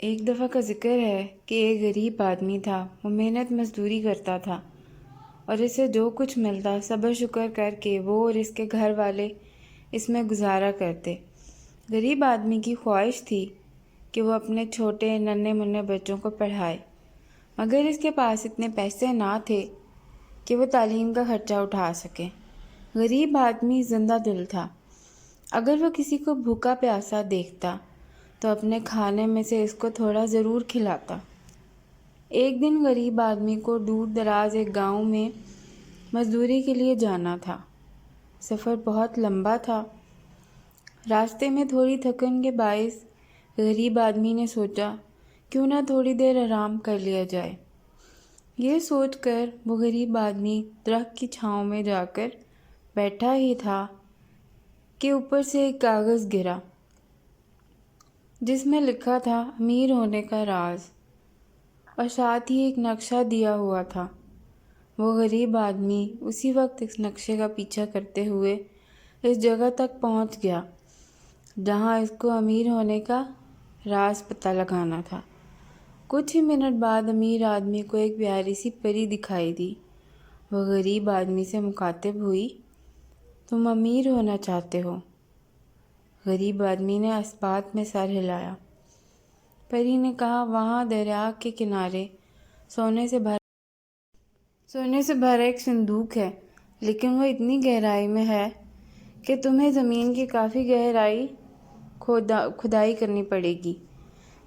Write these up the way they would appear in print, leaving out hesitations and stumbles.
ایک دفعہ کا ذکر ہے کہ ایک غریب آدمی تھا۔ وہ محنت مزدوری کرتا تھا اور اسے جو کچھ ملتا صبر شکر کر کے وہ اور اس کے گھر والے اس میں گزارا کرتے۔ غریب آدمی کی خواہش تھی کہ وہ اپنے چھوٹے ننھے منھے بچوں کو پڑھائے، مگر اس کے پاس اتنے پیسے نہ تھے کہ وہ تعلیم کا خرچہ اٹھا سکے۔ غریب آدمی زندہ دل تھا۔ اگر وہ کسی کو بھوکا پیاسا دیکھتا تو اپنے کھانے میں سے اس کو تھوڑا ضرور کھلاتا۔ ایک دن غریب آدمی کو دور دراز ایک گاؤں میں مزدوری کے لیے جانا تھا۔ سفر بہت لمبا تھا۔ راستے میں تھوڑی تھکن کے باعث غریب آدمی نے سوچا کیوں نہ تھوڑی دیر آرام کر لیا جائے۔ یہ سوچ کر وہ غریب آدمی درخت کی چھاؤں میں جا کر بیٹھا ہی تھا کہ اوپر سے ایک کاغذ گرا جس میں لکھا تھا امیر ہونے کا راز، اور ساتھ ہی ایک نقشہ دیا ہوا تھا۔ وہ غریب آدمی اسی وقت اس نقشے کا پیچھا کرتے ہوئے اس جگہ تک پہنچ گیا جہاں اس کو امیر ہونے کا راز پتہ لگانا تھا۔ کچھ ہی منٹ بعد امیر آدمی کو ایک پیاری سی پری دکھائی دی۔ وہ غریب آدمی سے مخاطب ہوئی، تم امیر ہونا چاہتے ہو؟ غریب آدمی نے اس بات میں سر ہلایا۔ پری نے کہا، وہاں دریا کے کنارے سونے سے بھرا ایک صندوق ہے، لیکن وہ اتنی گہرائی میں ہے کہ تمہیں زمین کی کافی گہرائی کھدائی کرنی پڑے گی۔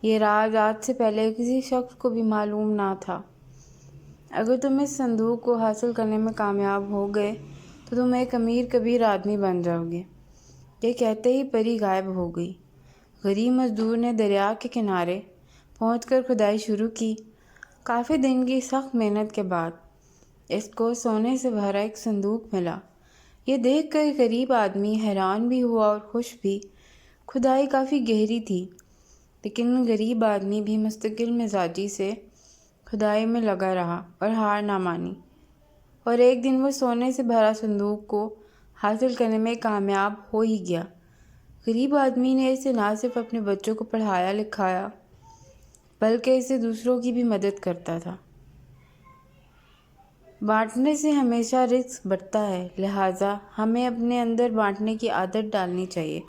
یہ راز آج سے پہلے کسی شخص کو بھی معلوم نہ تھا۔ اگر تم اس صندوق کو حاصل کرنے میں کامیاب ہو گئے تو تم ایک امیر کبیر آدمی بن جاؤ گے۔ یہ کہتے ہی پری غائب ہو گئی۔ غریب مزدور نے دریا کے کنارے پہنچ کر کھدائی شروع کی۔ کافی دن کی سخت محنت کے بعد اس کو سونے سے بھرا ایک صندوق ملا۔ یہ دیکھ کر غریب آدمی حیران بھی ہوا اور خوش بھی۔ کھدائی کافی گہری تھی، لیکن غریب آدمی بھی مستقل مزاجی سے کھدائی میں لگا رہا اور ہار نہ مانی، اور ایک دن وہ سونے سے بھرا صندوق کو حاصل کرنے میں کامیاب ہو ہی گیا۔ غریب آدمی نے اسے نہ صرف اپنے بچوں کو پڑھایا لکھایا بلکہ اسے دوسروں کی بھی مدد کرتا تھا۔ بانٹنے سے ہمیشہ رزق بڑھتا ہے، لہٰذا ہمیں اپنے اندر بانٹنے کی عادت ڈالنی چاہیے۔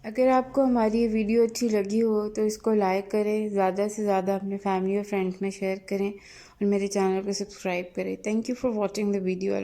اگر آپ کو ہماری یہ ویڈیو اچھی لگی ہو تو اس کو لائک کریں، زیادہ سے زیادہ اپنے فیملی اور فرینڈس میں شیئر کریں اور میرے چینل کو سبسکرائب کریں۔ Thank you for watching the video.